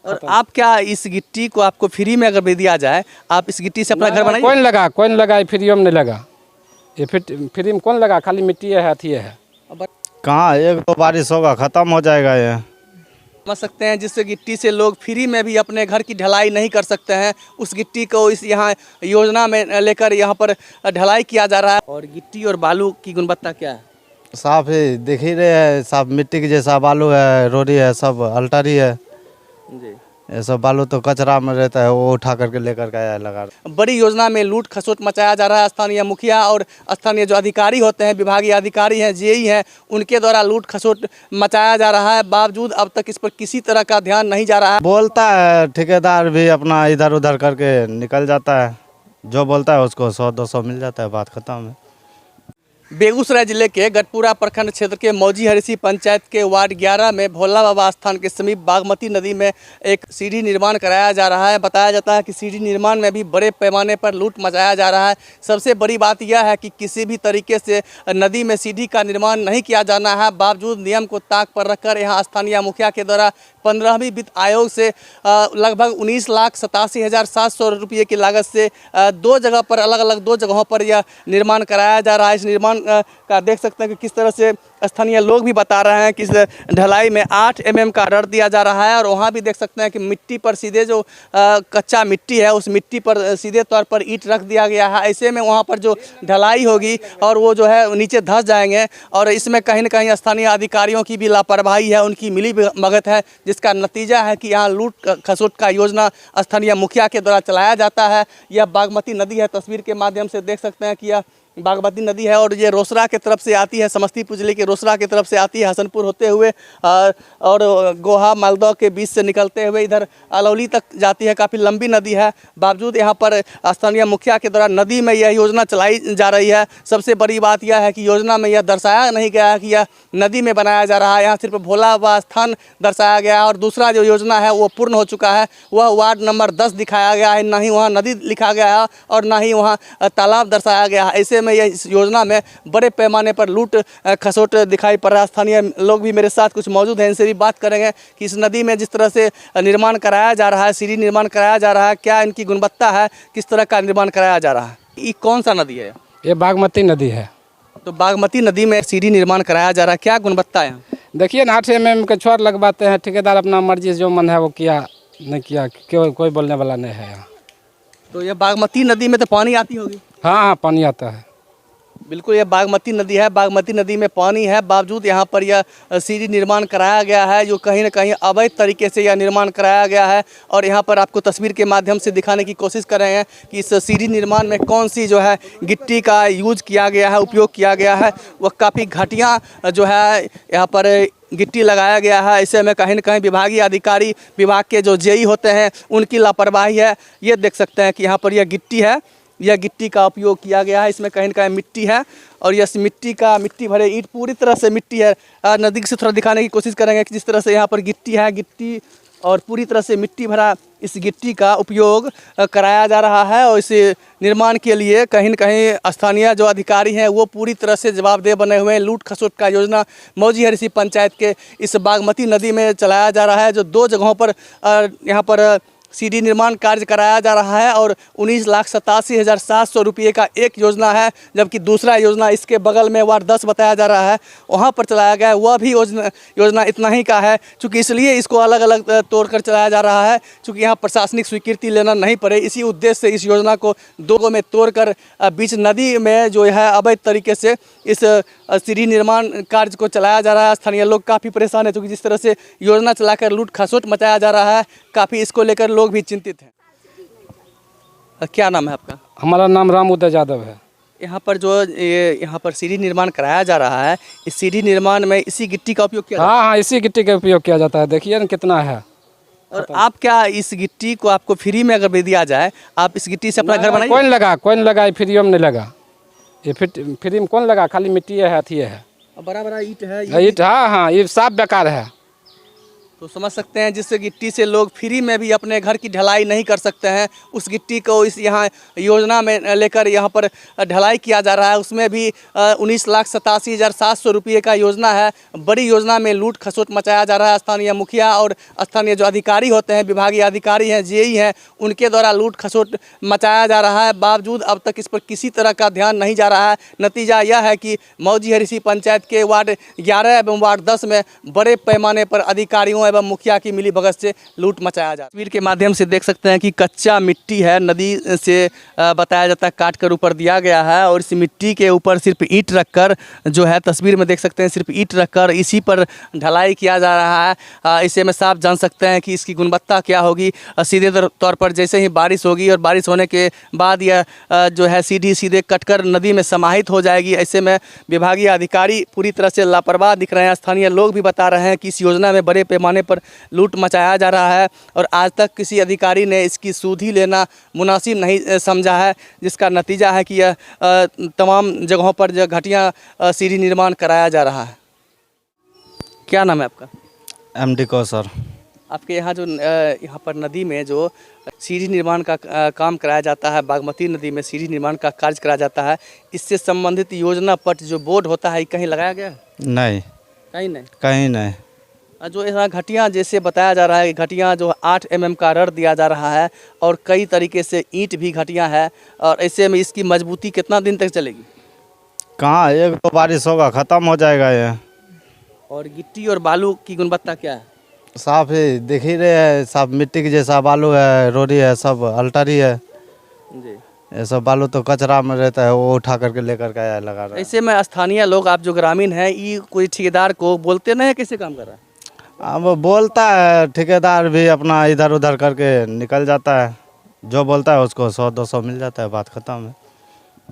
और आप क्या इस गिट्टी को आपको फ्री में अगर दे दिया जाए, आप इस गिट्टी से अपना घर बनाइए? कौन लगा फ्री में नहीं लगा, ये फ्री में कौन लगा, खाली मिट्टी है, अथी है। कहाँ एक दो बारिश होगा खत्म हो जाएगा ये। समझ सकते हैं जिस गिट्टी से लोग फ्री में भी अपने घर की ढलाई नहीं कर सकते हैं, उस गिट्टी को इस यहाँ योजना में लेकर यहाँ पर ढलाई किया जा रहा है। और गिट्टी और बालू की गुणवत्ता क्या है? साफ ही दिख ही रहे हैं, साफ मिट्टी के जैसा बालू है, रोड़ी है, सब अल्टरी है। जी, ये सब बालू तो कचरा में रहता है, वो उठा करके लेकर के लगा। बड़ी योजना में लूट खसोट मचाया जा रहा है। स्थानीय मुखिया और स्थानीय जो अधिकारी होते हैं, विभागीय अधिकारी हैं, जेई हैं, उनके द्वारा लूट खसोट मचाया जा रहा है। बावजूद अब तक इस पर किसी तरह का ध्यान नहीं जा रहा है। बोलता है ठेकेदार भी अपना इधर उधर करके निकल जाता है, जो बोलता है उसको 100-200 मिल जाता है, बात खत्म है। बेगूसराय जिले के गढ़पुरा प्रखंड क्षेत्र के मौजी हरिसी पंचायत के वार्ड 11 में भोला बाबा स्थान के समीप बागमती नदी में एक सीढ़ी निर्माण कराया जा रहा है। बताया जाता है कि सीढ़ी निर्माण में भी बड़े पैमाने पर लूट मचाया जा रहा है। सबसे बड़ी बात यह है कि किसी भी तरीके से नदी में सीढ़ी का निर्माण नहीं किया जाना है। बावजूद नियम को ताक पर रखकर यहाँ स्थानीय मुखिया के द्वारा 15वीं वित्त आयोग से लगभग 19,87,700 रुपये की लागत से दो जगह पर अलग अलग दो जगहों पर यह निर्माण कराया जा रहा है। इस निर्माण का देख सकते हैं कि किस तरह से स्थानीय लोग भी बता रहे हैं कि इस ढलाई में 8 mm का रड दिया जा रहा है। और वहाँ भी देख सकते हैं कि मिट्टी पर सीधे जो कच्चा मिट्टी है, उस मिट्टी पर सीधे तौर पर ईंट रख दिया गया है। ऐसे में वहाँ पर जो ढलाई होगी और वो जो है नीचे धंस जाएंगे। और इसमें कहीं न कहीं स्थानीय अधिकारियों की भी लापरवाही है, उनकी मिली भगत है, जिसका नतीजा है कि यहाँ लूट खसोट का योजना स्थानीय मुखिया के द्वारा चलाया जाता है। यह बागमती नदी है, तस्वीर के माध्यम से देख सकते हैं कि यह बागमती नदी है और ये रोसड़ा के तरफ से आती है, समस्तीपुर जिले के रोसड़ा की तरफ से आती है, हसनपुर होते हुए और गोहा मालदह के बीच से निकलते हुए इधर अलौली तक जाती है। काफ़ी लंबी नदी है। बावजूद यहाँ पर स्थानीय मुखिया के द्वारा नदी में यह योजना चलाई जा रही है। सबसे बड़ी बात यह है कि योजना में यह दर्शाया नहीं गया है कि यह नदी में बनाया जा रहा है। यहाँ सिर्फ भोला बाबा स्थान दर्शाया गया है और दूसरा जो योजना है वो पूर्ण हो चुका है। वह वार्ड नंबर 10 दिखाया गया है, ना ही वहाँ नदी लिखा गया है और ना ही वहाँ तालाब दर्शाया गया है। ऐसे में इस योजना में बड़े पैमाने पर लूट खसोट दिखाई पड़ रहा है। स्थानीय लोग भी मेरे साथ कुछ मौजूद हैं, इनसे भी बात करेंगे कि इस नदी में जिस तरह से निर्माण कराया जा रहा है, सीढ़ी निर्माण कराया जा रहा है, क्या इनकी गुणवत्ता है, किस तरह का निर्माण कराया जा रहा है। ये कौन सा नदी है? ये बागमती नदी है। तो बागमती नदी में सीढ़ी निर्माण कराया जा रहा है, क्या गुणवत्ता है? देखिए ना, 8 mm के छोर लगवाते हैं, ठेकेदार अपना मर्जी जो मन है वो किया, नहीं किया क्यों, कोई बोलने वाला नहीं है यहाँ। तो ये बागमती नदी में तो पानी आती होगी? हाँ, पानी आता है। बिल्कुल, ये बागमती नदी है, बागमती नदी में पानी है। बावजूद यहाँ पर यह सीढ़ी निर्माण कराया गया है, जो कहीं न कहीं अवैध तरीके से यह निर्माण कराया गया है। और यहाँ पर आपको तस्वीर के माध्यम से दिखाने की कोशिश कर रहे हैं कि इस सीढ़ी निर्माण में कौन सी जो है गिट्टी का यूज किया गया है, उपयोग किया गया है। वह काफ़ी घटिया जो है यहाँ पर गिट्टी लगाया गया है। ऐसे में कहीं न कहीं विभागीय अधिकारी, विभाग के जो जेई होते हैं, उनकी लापरवाही है। ये देख सकते हैं कि यहाँ पर यह गिट्टी है, यह गिट्टी का उपयोग किया गया है। इसमें कहीं न कहीं मिट्टी है और यह मिट्टी भरे ईंट पूरी तरह से मिट्टी है। नदी से थोड़ा दिखाने की कोशिश करेंगे कि जिस तरह से यहाँ पर गिट्टी है, गिट्टी और पूरी तरह से मिट्टी भरा इस गिट्टी का उपयोग कराया जा रहा है। और इस निर्माण के लिए कहीं न कहीं स्थानीय जो अधिकारी हैं वो पूरी तरह से जवाबदेह बने हुए हैं। लूट खसोट का योजना मौजी हरिसी पंचायत के इस बागमती नदी में चलाया जा रहा है, जो दो जगहों पर यहाँ पर सीढ़ी निर्माण कार्य कराया जा रहा है। और 19,87,700 रुपये का एक योजना है, जबकि दूसरा योजना इसके बगल में वार्ड 10 बताया जा रहा है, वहाँ पर चलाया गया है। वह भी योजना इतना ही का है, चूँकि इसलिए इसको अलग अलग तोड़कर चलाया जा रहा है, चूँकि यहाँ प्रशासनिक स्वीकृति लेना नहीं पड़े। इसी उद्देश्य से इस योजना को दो में तोड़कर बीच नदी में जो है अवैध तरीके से इस सीढ़ी निर्माण कार्य को चलाया जा रहा है। स्थानीय लोग काफ़ी परेशान है, क्योंकि जिस तरह से योजना चलाकर लूट खसोट मचाया जा रहा है, काफ़ी इसको लेकर लोग भी चिंतित हैं। क्या नाम है आपका? हमारा नाम राम उदय यादव है। यहाँ पर जो यहाँ पर सीढ़ी निर्माण कराया जा रहा है, इस सीढ़ी निर्माण में इसी गिट्टी का उपयोग किया? हाँ, इसी गिट्टी का उपयोग किया जाता है। देखिए ना कितना है। और आप क्या इस गिट्टी को आपको फ्री में अगर दे दिया जाए, आप इस गिट्टी से अपना घर बनाइए? कौन लगा फ्री में नहीं लगा, ये फ्री में कौन लगा, खाली मिट्टी है, अथी है, बड़ा बड़ा ईंट है, ईंट। हाँ, ये साफ बेकार है। तो समझ सकते हैं जिस गिट्टी से लोग फ्री में भी अपने घर की ढलाई नहीं कर सकते हैं, उस गिट्टी को इस यहाँ योजना में लेकर यहाँ पर ढलाई किया जा रहा है। उसमें भी 19,87,700 रुपये का योजना है। बड़ी योजना में लूट खसोट मचाया जा रहा है। स्थानीय मुखिया और स्थानीय जो अधिकारी होते हैं, विभागीय अधिकारी हैं, जेई हैं, उनके द्वारा लूट खसोट मचाया जा रहा है। बावजूद अब तक इस पर किसी तरह का ध्यान नहीं जा रहा है। नतीजा यह है कि मौजी हरीसी पंचायत के वार्ड 11 एवं वार्ड 10 में बड़े पैमाने पर अधिकारियों एवं मुखिया की मिलीभगत से लूट मचाया जा रहा है। तस्वीर के माध्यम से देख सकते हैं कि कच्चा मिट्टी है, नदी से बताया जाता है काट कर ऊपर दिया गया है, और इस मिट्टी के ऊपर सिर्फ ईंट रखकर जो है, तस्वीर में देख सकते हैं सिर्फ ईंट रखकर इसी पर ढलाई किया जा रहा है। इसे में साफ जान सकते हैं कि इसकी गुणवत्ता क्या होगी। सीधे तौर पर जैसे ही बारिश होगी और बारिश होने के बाद यह जो है सीधे कटकर नदी में समाहित हो जाएगी। ऐसे में विभागीय अधिकारी पूरी तरह से लापरवाह दिख रहे हैं। स्थानीय लोग भी बता रहे हैं कि इस योजना में बड़े पैमाने पर लूट मचाया जा रहा है, और आज तक किसी अधिकारी ने इसकी सुधि लेना मुनासिब नहीं समझा है, जिसका नतीजा है कि यह तमाम जगहों पर जो घटिया सीढ़ी निर्माण कराया जा रहा है। क्या नाम है आपका? MD कौसर। आपके यहाँ जो यहाँ पर नदी में जो सीढ़ी निर्माण का काम कराया जाता है, बागमती नदी में सीढ़ी निर्माण का कार्य कराया जाता है, इससे संबंधित योजना पट जो बोर्ड होता है कहीं लगाया गया है? नहीं, कहीं नहीं। कहीं नहीं। जो यहाँ घटिया जैसे बताया जा रहा है, घटिया जो 8 mm का रड दिया जा रहा है, और कई तरीके से ईंट भी घटिया है, और ऐसे में इसकी मजबूती कितना दिन तक चलेगी? कहाँ, एक दो बारिश होगा ख़त्म हो जाएगा ये। और गिट्टी और बालू की गुणवत्ता क्या है? साफ ही दिख ही रहे हैं, सब मिट्टी के जैसा बालू है, रोडी है, सब अल्टर ही है जी। ये सब बालू तो कचरा में रहता है, वो उठा करके लेकर के आया लगा रहा है। ऐसे में स्थानीय लोग, आप जो ग्रामीण हैं, ये कोई ठेकेदार को बोलते नहीं है कैसे काम कर रहा है? अब बोलता है, ठेकेदार भी अपना इधर उधर करके निकल जाता है, जो बोलता है उसको 100-200 मिल जाता है, बात खत्म है।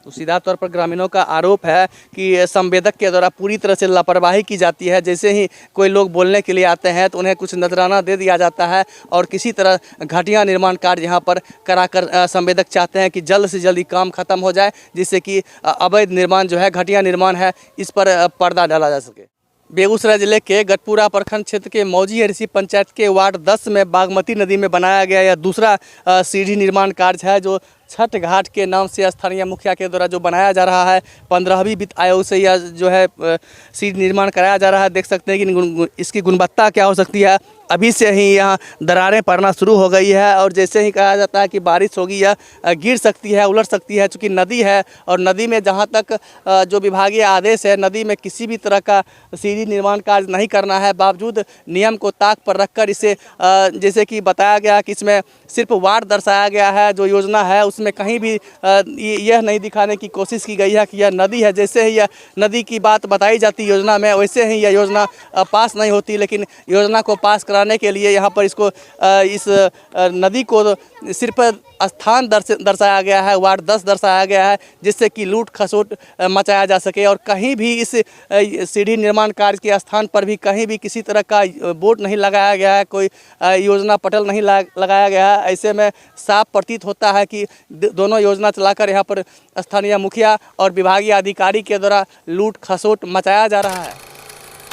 तो सीधा तौर पर ग्रामीणों का आरोप है कि संवेदक के द्वारा पूरी तरह से लापरवाही की जाती है। जैसे ही कोई लोग बोलने के लिए आते हैं तो उन्हें कुछ नजराना दे दिया जाता है, और किसी तरह घटिया निर्माण कार्य यहाँ पर कराकर संवेदक चाहते हैं कि जल्द से जल्द काम खत्म हो जाए, जिससे कि अवैध निर्माण जो है, घटिया निर्माण है, इस पर पर्दा डाला जा सके। बेगूसराय जिले के गढ़पुरा प्रखंड क्षेत्र के मौजी हरीसी पंचायत के वार्ड 10 में बागमती नदी में बनाया गया यह दूसरा सीढ़ी निर्माण कार्य है, जो छठ घाट के नाम से स्थानीय मुखिया के द्वारा जो बनाया जा रहा है। 15वीं वित्त आयोग से यह जो है सीढ़ी निर्माण कराया जा रहा है। देख सकते हैं कि इसकी गुणवत्ता क्या हो सकती है। अभी से ही यहाँ दरारें पड़ना शुरू हो गई है, और जैसे ही कहा जाता है कि बारिश होगी यह गिर सकती है, उलट सकती है, चूँकि नदी है, और नदी में जहाँ तक जो विभागीय आदेश है, नदी में किसी भी तरह का सीढ़ी निर्माण कार्य नहीं करना है। बावजूद नियम को ताक पर रखकर इसे जैसे कि बताया गया कि इसमें सिर्फ वार्ड दर्शाया गया है। जो योजना है उसमें कहीं भी यह नहीं दिखाने की कोशिश की गई है कि यह नदी है। जैसे ही यह नदी की बात बताई जाती योजना में, वैसे ही यह योजना पास नहीं होती। लेकिन योजना को पास कराने के लिए यहाँ पर इसको इस नदी को सिर्फ स्थान दर्शाया गया है, वार्ड 10 दर्शाया गया है, जिससे कि लूट खसोट मचाया जा सके। और कहीं भी इस सीढ़ी निर्माण कार्य के स्थान पर भी कहीं भी किसी तरह का बोर्ड नहीं लगाया गया है, कोई योजना पटल नहीं लगाया गया है। ऐसे में साफ प्रतीत होता है कि दोनों योजना चलाकर यहाँ पर स्थानीय मुखिया और विभागीय अधिकारी के द्वारा लूट खसोट मचाया जा रहा है।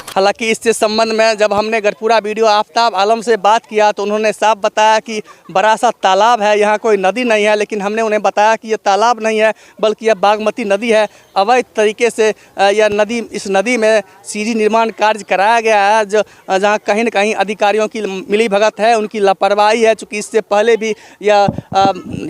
हालांकि इससे संबंध में जब हमने गढ़पुरा वीडियो आफ्ताब आलम से बात किया तो उन्होंने साफ बताया कि बड़ा सा तालाब है, यहाँ कोई नदी नहीं है। लेकिन हमने उन्हें बताया कि यह तालाब नहीं है, बल्कि यह बागमती नदी है। अवैध तरीके से यह नदी, इस नदी में सीढ़ी निर्माण कार्य कराया गया है, जो जहाँ कहीं न कहीं अधिकारियों की मिलीभगत है, उनकी लापरवाही है। चूँकि इससे पहले भी यह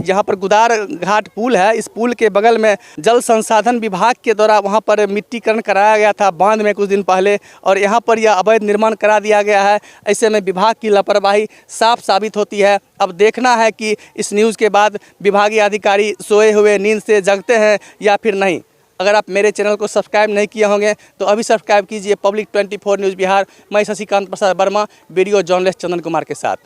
यहाँ पर गुदार घाट पुल है, इस पुल के बगल में जल संसाधन विभाग के द्वारा वहाँ पर मिट्टीकरण कराया गया था बांध में कुछ दिन पहले, और यहाँ पर यह अवैध निर्माण करा दिया गया है। ऐसे में विभाग की लापरवाही साफ साबित होती है। अब देखना है कि इस न्यूज़ के बाद विभागीय अधिकारी सोए हुए नींद से जगते हैं या फिर नहीं। अगर आप मेरे चैनल को सब्सक्राइब नहीं किए होंगे तो अभी सब्सक्राइब कीजिए पब्लिक 24 न्यूज़ बिहार। मैं शशिकांत प्रसाद वर्मा, वीडियो जर्नलिस्ट चंदन कुमार के साथ।